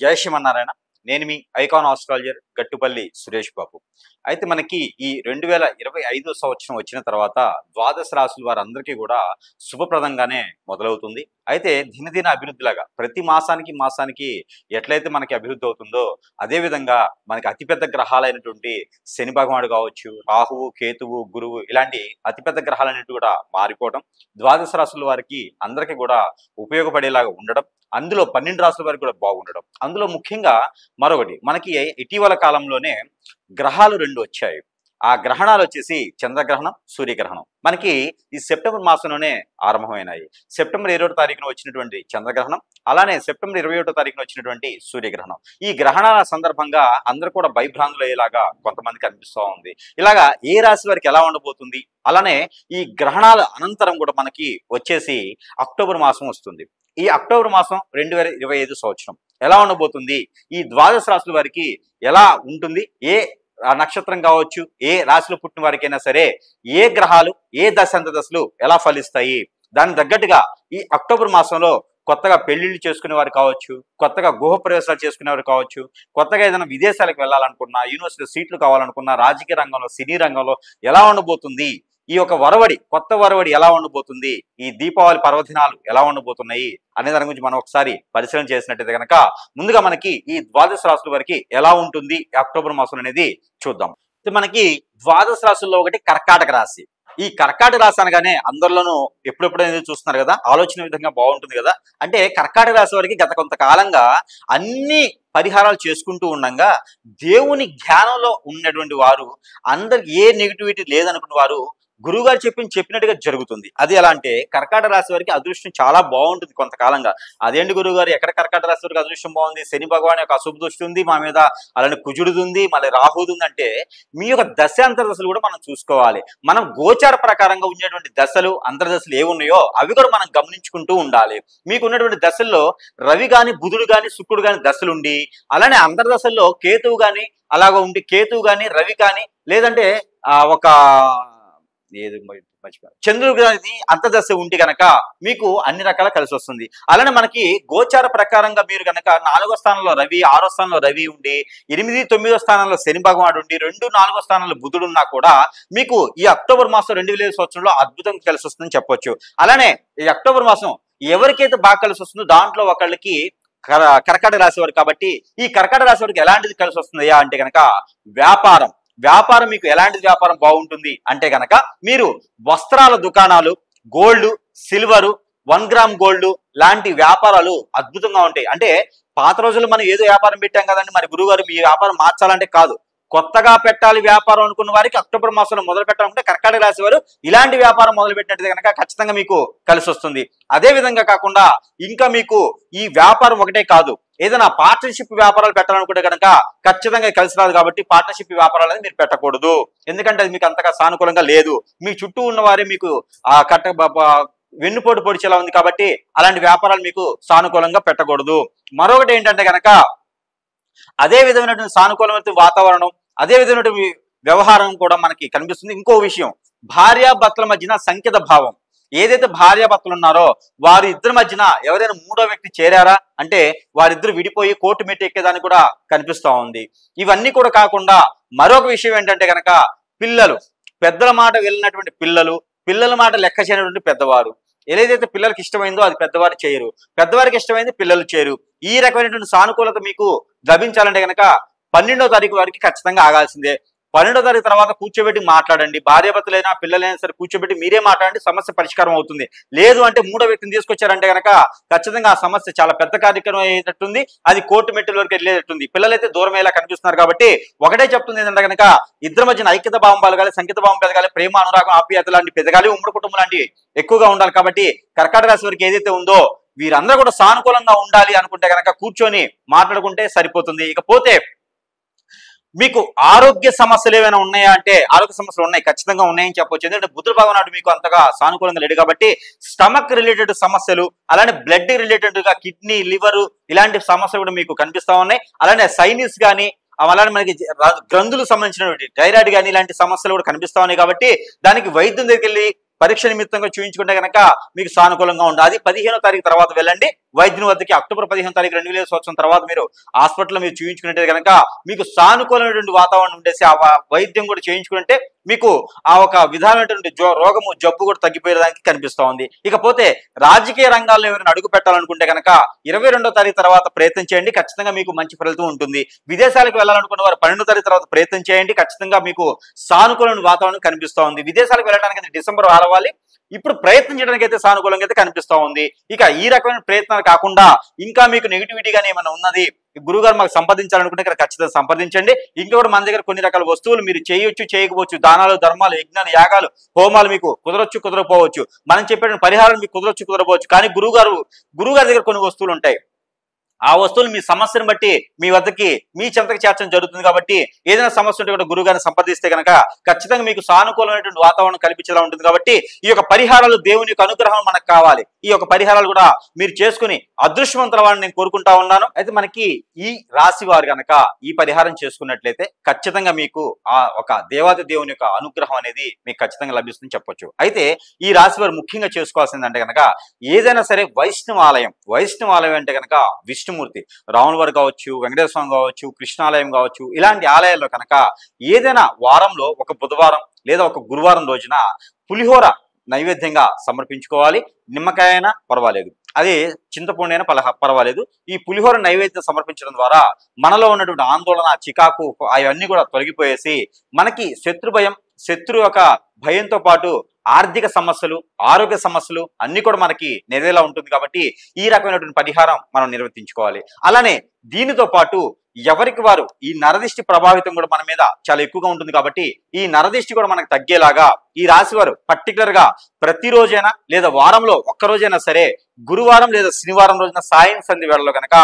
జై శ్రీమన్నారాయణ. నేను మీ icon astrologer Gattupalli Suresh Babu. అయితే మనకి ఈ 2025 సంవత్సరం వచ్చిన తర్వాత ద్వాదశ రాశుల వారందరికీ కూడా శుభప్రదంగానే మొదలవుతుంది. అయితే దినదిన అభివృద్ధిలాగా ప్రతి మాసానికి ఎట్లయితే మనకి అభివృద్ధి అవుతుందో అదేవిధంగా మనకి అతిపెద్ద గ్రహాలైనటువంటి శని భగవానుడు కావచ్చు, రాహువు, కేతువు, గురువు ఇలాంటి అతిపెద్ద గ్రహాలన్నిటి కూడా మారిపోవడం, ద్వాదశ రాశుల వారికి అందరికీ కూడా ఉపయోగపడేలాగా ఉండడం, అందులో 12 రాశుల వారికి కూడా బాగుండడం. అందులో ముఖ్యంగా మరొకటి మనకి ఇటీవల కాలంలోనే గ్రహాలు 2 వచ్చాయి. ఆ గ్రహణాలు వచ్చేసి చంద్రగ్రహణం, సూర్యగ్రహణం మనకి ఈ సెప్టెంబర్ మాసంలోనే ఆరంభమైనాయి. సెప్టెంబర్ 21వ తారీఖున వచ్చినటువంటి చంద్రగ్రహణం, అలానే సెప్టెంబర్ 21వ తారీఖున వచ్చినటువంటి సూర్యగ్రహణం. ఈ గ్రహణాల సందర్భంగా అందరూ కూడా భయభ్రాంతులు అయ్యేలాగా కొంతమందికి అనిపిస్తూ ఉంది. ఇలాగా ఏ రాశి వారికి ఎలా ఉండబోతుంది, అలానే ఈ గ్రహణాల అనంతరం కూడా మనకి వచ్చేసి అక్టోబర్ మాసం వస్తుంది. ఈ అక్టోబర్ మాసం 2025 సంవత్సరం ఎలా ఉండబోతుంది, ఈ ద్వాదశ రాశుల వారికి ఎలా ఉంటుంది, ఏ నక్షత్రం కావచ్చు, ఏ రాశిలో పుట్టిన వారికైనా సరే ఏ గ్రహాలు ఏ దశలు ఎలా ఫలిస్తాయి, దానికి తగ్గట్టుగా ఈ అక్టోబర్ మాసంలో కొత్తగా పెళ్లిళ్ళు చేసుకునే వారు కావచ్చు, కొత్తగా గృహప్రవేశాలు చేసుకునేవారు కావచ్చు, కొత్తగా ఏదైనా విదేశాలకు వెళ్ళాలనుకున్నా, యూనివర్సిటీ సీట్లు కావాలనుకున్నా, రాజకీయ రంగంలో, సినీ రంగంలో ఎలా ఉండబోతుంది, ఈ యొక్క కొత్త వరవడి ఎలా ఉండబోతుంది, ఈ దీపావళి పర్వదినాలు ఎలా ఉండబోతున్నాయి అనే దాని గురించి మనం ఒకసారి పరిశీలన చేసినట్టయితే కనుక ముందుగా మనకి ఈ ద్వాదశ రాశుల వారికి ఎలా ఉంటుంది అక్టోబర్ మాసం అనేది చూద్దాం. మనకి ద్వాదశ రాశుల్లో ఒకటి కర్కాటక రాశి. ఈ కర్కాటక రాశి అనగానే అందరిలోనూ ఎప్పుడెప్పుడు అనేది చూస్తున్నారు కదా, ఆలోచన విధంగా బాగుంటుంది కదా. అంటే కర్కాటక రాశి వారికి గత కొంతకాలంగా అన్ని పరిహారాలు చేసుకుంటూ ఉండగా దేవుని ధ్యానంలో ఉన్నటువంటి వారు, అందరికి ఏ నెగిటివిటీ లేదనుకున్న వారు గురువుగారు చెప్పినట్టుగా జరుగుతుంది. అది ఎలా అంటే కర్కాటక రాశి వారికి అదృష్టం చాలా బాగుంటుంది కొంతకాలంగా. అదేంటి గురువుగారు, ఎక్కడ కర్కాటక రాశి వారికి అదృష్టం బాగుంది, శని భగవాన్ యొక్క అశుభ దృష్టి ఉంది మా మీద, అలానే కుజుడుది ఉంది, మళ్ళీ రాహుది ఉంది అంటే మీ యొక్క దశలు కూడా మనం చూసుకోవాలి. మనం గోచార ప్రకారంగా ఉండేటువంటి దశలు అంతర్దశలు ఏమున్నాయో అవి కూడా మనం గమనించుకుంటూ ఉండాలి. మీకు ఉన్నటువంటి దశల్లో రవి గాని, బుధుడు గాని, శుక్రుడు గాని దశలు ఉండి, అలానే అంతర్దశల్లో కేతువు గాని అలాగ ఉండి, కేతువు గాని, రవి కానీ, లేదంటే ఒక చంద్రుడు గారి అంతర్దశ ఉంటే గనక మీకు అన్ని రకాల కలిసి వస్తుంది. అలానే మనకి గోచార ప్రకారంగా మీరు గనక 4వ స్థానంలో రవి, 6వ స్థానంలో రవి ఉండి, 8, 9వ స్థానంలో శని భగవానుడు ఉండి, 2, 4వ స్థానంలో బుధుడు ఉన్నా కూడా మీకు ఈ అక్టోబర్ మాసం 2025 సంవత్సరంలో అద్భుతంగా కలిసి వస్తుందని చెప్పొచ్చు. అలానే ఈ అక్టోబర్ మాసం ఎవరికైతే బాగా కలిసి వస్తుందో దాంట్లో ఒకళ్ళకి కర్కాటక రాశి వారు. కాబట్టి ఈ కర్కాటక రాశి వారికి ఎలాంటిది కలిసి వస్తుందయ్యా అంటే గనక వ్యాపారం మీకు ఎలాంటి వ్యాపారం బాగుంటుంది అంటే గనక మీరు వస్త్రాల దుకాణాలు, గోల్డ్, సిల్వరు, 1 గ్రామ్ గోల్డ్ లాంటి వ్యాపారాలు అద్భుతంగా ఉంటాయి. అంటే పాత రోజుల్లో మనం ఏదో వ్యాపారం పెట్టాం కదండి, మరి గురువుగారు మీ వ్యాపారం మార్చాలంటే కాదు, కొత్తగా పెట్టాలి వ్యాపారం అనుకున్న వారికి అక్టోబర్ మాసంలో మొదలు పెట్టాలంటే కర్కాటక రాశి వారు ఇలాంటి వ్యాపారం మొదలు పెట్టినట్టు కనుక ఖచ్చితంగా మీకు కలిసి వస్తుంది. అదే విధంగా కాకుండా ఇంకా మీకు ఈ వ్యాపారం ఒకటే కాదు, ఏదైనా పార్ట్నర్షిప్ వ్యాపారాలు పెట్టాలనుకుంటే కనుక ఖచ్చితంగా కలిసి రాదు. కాబట్టి పార్ట్నర్షిప్ వ్యాపారాలు అనేది మీరు పెట్టకూడదు, ఎందుకంటే అది మీకు అంతగా సానుకూలంగా లేదు. మీ చుట్టూ ఉన్న వారే మీకు వెన్నుపోటు పొడిచేలా ఉంది. కాబట్టి అలాంటి వ్యాపారాలు మీకు సానుకూలంగా పెట్టకూడదు. మరొకటి ఏంటంటే కనుక అదే విధమైనటువంటి సానుకూలమైన వాతావరణం, అదే విధమైనటువంటి వ్యవహారం కూడా మనకి కనిపిస్తుంది. ఇంకో విషయం, భార్యాభర్తల మధ్యన సంకేత భావం, ఏదైతే భార్యాభర్తలు ఉన్నారో వారి ఇద్దరి మధ్యన ఎవరైనా 3వ వ్యక్తి చేరారా అంటే వారిద్దరు విడిపోయి కోర్టు మెట్టు ఎక్కేదానికి కూడా కనిపిస్తూ ఉంది. ఇవన్నీ కూడా కాకుండా మరొక విషయం ఏంటంటే కనుక పిల్లలు, పెద్దల మాట వెళ్ళినటువంటి పిల్లల మాట లెక్క చేయనటువంటి పెద్దవారు, ఏదైతే పిల్లలకి ఇష్టమైందో అది పెద్దవారు చేయరు, పెద్దవారికి ఇష్టమైంది పిల్లలు చేయరు. ఈ రకమైనటువంటి సానుకూలత మీకు లభించాలంటే కనుక 12వ తారీఖు వారికి ఖచ్చితంగా ఆగాల్సిందే. 12వ తారీఖు తర్వాత కూర్చోబెట్టి మాట్లాడండి. భార్యాభర్తలైనా పిల్లలైనా సరే కూర్చోబెట్టి మీరే మాట్లాడండి, సమస్య పరిష్కారం అవుతుంది. లేదు అంటే 3వ వ్యక్తిని తీసుకొచ్చారంటే కనుక ఖచ్చితంగా ఆ సమస్య చాలా పెద్ద కార్యక్రమం అయ్యేటట్టుంది, అది కోర్టు మెట్టుల వరకు వెళ్ళేటట్టుంది. పిల్లలైతే దూరం అయ్యేలా కనిపిస్తున్నారు. కాబట్టి ఒకటే చెప్తుంది ఏంటంటే కనుక ఇద్దరి మధ్యన ఐక్యత భావం పెరగాలి, సంకేత భావం పెరగాలి, ప్రేమ, అనురాగం, ఆప్యాయత లాంటి పెరగాలి, ఉమ్మడి కుటుంబం లాంటి ఎక్కువగా ఉండాలి. కాబట్టి కర్కాటక రాశి వారికి ఏదైతే ఉందో వీరందరూ కూడా సానుకూలంగా ఉండాలి అనుకుంటే కనుక కూర్చొని మాట్లాడుకుంటే సరిపోతుంది. ఇకపోతే మీకు ఆరోగ్య సమస్యలు ఏమైనా ఉన్నాయా అంటే ఆరోగ్య సమస్యలు ఉన్నాయి, ఖచ్చితంగా ఉన్నాయని చెప్పొచ్చు. ఎందుకంటే బుధుడు భగవానుడు మీకు అంతగా సానుకూలంగా లేడు. కాబట్టి స్టమక్ రిలేటెడ్ సమస్యలు, అలానే బ్లడ్ రిలేటెడ్ గా కిడ్నీ, లివర్ ఇలాంటి సమస్యలు కూడా మీకు కనిపిస్తా ఉన్నాయి. అలానే సైనిస్ కానీ, అలానే మనకి గ్రంథులకు సంబంధించినటువంటి థైరాయిడ్ కానీ ఇలాంటి సమస్యలు కూడా కనిపిస్తా ఉన్నాయి. కాబట్టి దానికి వైద్యం దగ్గరికి వెళ్ళి పరీక్ష నిమిత్తంగా చూయించుకుంటే కనుక మీకు సానుకూలంగా ఉంటుంది. అది 15వ తారీఖు తర్వాత వెళ్ళండి వైద్యుని వద్దకి. అక్టోబర్ 15వ తారీఖు 2020 సంవత్సరం తర్వాత మీరు హాస్పిటల్లో మీరు చూయించుకున్నట్టే కనుక మీకు సానుకూలమైనటువంటి వాతావరణం ఉండేసి ఆ వైద్యం కూడా చేయించుకుంటే మీకు ఆ ఒక విధానమైనటువంటి రోగము జబ్బు కూడా తగ్గిపోయేదానికి కనిపిస్తూ ఉంది. ఇకపోతే రాజకీయ రంగాల్లో ఎవరైనా అడుగు పెట్టాలనుకుంటే కనుక 22వ తారీఖు తర్వాత ప్రయత్నం చేయండి, ఖచ్చితంగా మీకు మంచి ఫలితం ఉంటుంది. విదేశాలకు వెళ్ళాలనుకున్న వారు 12వ తారీఖు తర్వాత ప్రయత్నం చేయండి, ఖచ్చితంగా మీకు సానుకూలమైన వాతావరణం కనిపిస్తూ ఉంది. విదేశాలకు వెళ్ళడానికి డిసెంబర్ రావాలి, ఇప్పుడు ప్రయత్నం చేయడానికి అయితే సానుకూలంగా అయితే కనిపిస్తూ ఉంది. ఇక ఈ రకమైన ప్రయత్నాలు కాకుండా ఇంకా మీకు నెగిటివిటీగానే ఏమైనా ఉన్నది, గురుగారు మాకు సంపాదించాలనుకుంటే ఇక్కడ ఖచ్చితంగా సంపాదించండి. ఇంకా కూడా మన దగ్గర కొన్ని రకాల వస్తువులు మీరు చేయొచ్చు, చేయకపోవచ్చు, దానాలు, ధర్మాలు, యజ్ఞాలు, యాగాలు, హోమాలు మీకు కుదరొచ్చు, కుదరకపోవచ్చు. మనం చెప్పిన పరిహారం మీకు కుదరొచ్చు, కుదరకపోవచ్చు. కానీ గురుగారి దగ్గర కొన్ని వస్తువులు ఉంటాయి. ఆ వస్తువులు మీ సమస్యను బట్టి మీ వద్దకి మీ చెంతకు చేర్చడం జరుగుతుంది. కాబట్టి ఏదైనా సమస్య ఉంటే కూడా గురుగారిని సంప్రదిస్తే కనుక ఖచ్చితంగా మీకు సానుకూలమైనటువంటి వాతావరణం కల్పించేలా ఉంటుంది. కాబట్టి ఈ యొక్క పరిహారాలు, దేవుని యొక్క అనుగ్రహం మనకు కావాలి. ఈ యొక్క పరిహారాలు కూడా మీరు చేసుకుని అదృష్టవంతుల వారిని నేను కోరుకుంటా ఉన్నాను. అయితే మనకి ఈ రాశి వారు కనుక ఈ పరిహారం చేసుకున్నట్లయితే ఖచ్చితంగా మీకు ఆ ఒక దేవాది దేవుని యొక్క అనుగ్రహం అనేది మీకు ఖచ్చితంగా లభిస్తుందని చెప్పొచ్చు. అయితే ఈ రాశి వారు ముఖ్యంగా చేసుకోవాల్సిందంటే కనుక ఏదైనా సరే వైష్ణవాలయం అంటే కనుక విష్ణుమూర్తి, రాముల వారు కావచ్చు, వెంకటేశ్వర స్వామి కావచ్చు, కృష్ణాలయం కావచ్చు, ఇలాంటి ఆలయాల్లో కనుక ఏదైనా వారంలో ఒక బుధవారం లేదా ఒక గురువారం రోజున పులిహోర నైవేద్యంగా సమర్పించుకోవాలి. నిమ్మకాయ అయినా పర్వాలేదు, అది చింతపండు అయినా పర్వాలేదు. ఈ పులిహోర నైవేద్యం సమర్పించడం ద్వారా మనలో ఉన్నటువంటి ఆందోళన, చికాకు అవన్నీ కూడా తొలగిపోయేసి మనకి శత్రు యొక్క భయంతో పాటు ఆర్థిక సమస్యలు, ఆరోగ్య సమస్యలు అన్ని కూడా మనకి నెరవేలా ఉంటుంది. కాబట్టి ఈ రకమైనటువంటి పరిహారం మనం నిర్వర్తించుకోవాలి. అలానే దీనితో పాటు ఎవరికి వారు ఈ నరదిష్టి ప్రభావితం కూడా మన మీద చాలా ఎక్కువగా ఉంటుంది. కాబట్టి ఈ నరదిష్టి కూడా మనకు తగ్గేలాగా ఈ రాశి వారు పర్టికులర్ గా ప్రతిరోజైనా లేదా వారంలో ఒక్కరోజైనా సరే గురువారం లేదా శనివారం రోజున సాయం సంధి వేళలో కనుక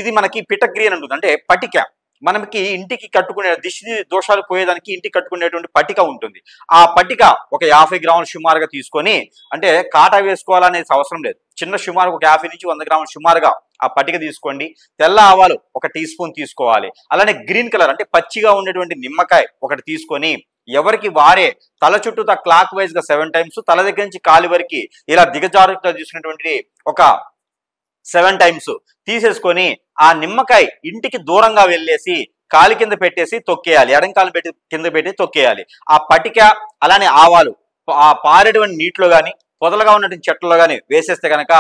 ఇది మనకి పిటగ్రి అని ఉంటుంది. అంటే పటిక, మనకి ఇంటికి కట్టుకునే దిష్టి దోషాలు పోయేదానికి ఇంటికి కట్టుకునేటువంటి పటిక ఉంటుంది. ఆ పటిక ఒక 50 గ్రాములు సుమారుగా తీసుకొని, అంటే కాటా వేసుకోవాలనేది అవసరం లేదు, చిన్న సుమారు ఒక 50 నుంచి 100 గ్రాములు సుమారుగా ఆ పటిక తీసుకోండి. తెల్ల ఆవాలు 1 టీ స్పూన్ తీసుకోవాలి. అలానే గ్రీన్ కలర్ అంటే పచ్చిగా ఉండేటువంటి నిమ్మకాయ 1 తీసుకొని ఎవరికి వారే తల చుట్టూ క్లాక్ వైజ్ గా 7 టైమ్స్, తల దగ్గర నుంచి కాలి వరకు ఇలా దిగజారుగా తీసుకునేటువంటి ఒక 7 టైమ్స్ తీసేసుకొని ఆ నిమ్మకాయ ఇంటికి దూరంగా వెళ్ళేసి కాలి కింద పెట్టేసి తొక్కేయాలి. ఎడం కాలు పెట్టి కింద పెట్టి తొక్కేయాలి. ఆ పటిక అలానే ఆవాలు ఆ పారేటువంటి నీటిలో కానీ పొదలుగా ఉన్నటువంటి చెట్లలో కానీ వేసేస్తే కనుక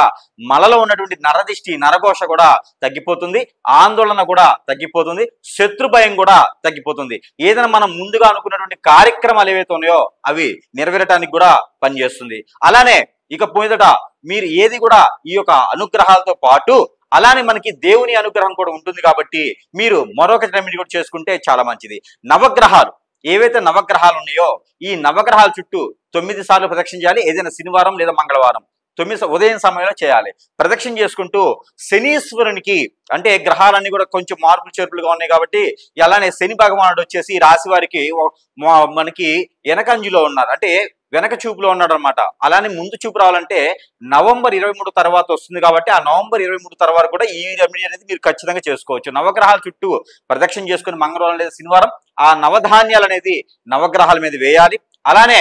మనలో ఉన్నటువంటి నరదిష్టి, నరఘోష కూడా తగ్గిపోతుంది, ఆందోళన కూడా తగ్గిపోతుంది, శత్రు భయం కూడా తగ్గిపోతుంది. ఏదైనా మనం ముందుగా అనుకున్నటువంటి కార్యక్రమాలు ఏవైతే ఉన్నాయో అవి నెరవేరటానికి కూడా పనిచేస్తుంది. అలానే ఇక పోయిదట మీరు ఏది కూడా ఈ యొక్క అనుగ్రహాలతో పాటు అలానే మనకి దేవుని అనుగ్రహం కూడా ఉంటుంది. కాబట్టి మీరు మరొక రెమెడీ కూడా చేసుకుంటే చాలా మంచిది. నవగ్రహాలు ఏవైతే నవగ్రహాలు ఉన్నాయో ఈ నవగ్రహాల చుట్టూ 9 సార్లు ప్రదక్షిణ చేయాలి. ఏదైనా శనివారం లేదా మంగళవారం 9 ఉదయం సమయంలో చేయాలి. ప్రదక్షిణ చేసుకుంటూ శనీశ్వరునికి, అంటే గ్రహాలన్నీ కూడా కొంచెం మార్పులు చేర్పులుగా ఉన్నాయి కాబట్టి అలానే శని భగవానుడు వచ్చేసి ఈ రాశి వారికి మనకి వెనకంజులో ఉన్నారు, అంటే వెనక చూపులో ఉన్నాడు అనమాట. అలానే ముందు చూపు రావాలంటే నవంబర్ 23 తర్వాత వస్తుంది. కాబట్టి ఆ నవంబర్ 23 తర్వాత కూడా ఈ రెమెడీ అనేది మీరు ఖచ్చితంగా చేసుకోవచ్చు. నవగ్రహాల చుట్టూ ప్రదక్షిణ చేసుకుని మంగళవారం లేదా శనివారం ఆ నవధాన్యాలు అనేది నవగ్రహాల మీద వేయాలి. అలానే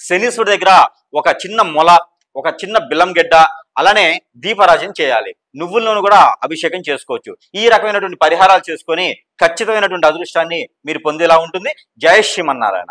శనీశ్వరుడి దగ్గర ఒక చిన్న మొల, ఒక చిన్న బిల్లం గెడ్డ, అలానే దీపారాజన చేయాలి. నువ్వుల నూనె కూడా అభిషేకం చేసుకోవచ్చు. ఈ రకమైనటువంటి పరిహారాలు చేసుకొని ఖచ్చితమైనటువంటి అదృష్టాన్ని మీరు పొందేలా ఉంటుంది. జై శ్రీమన్నారాయణ.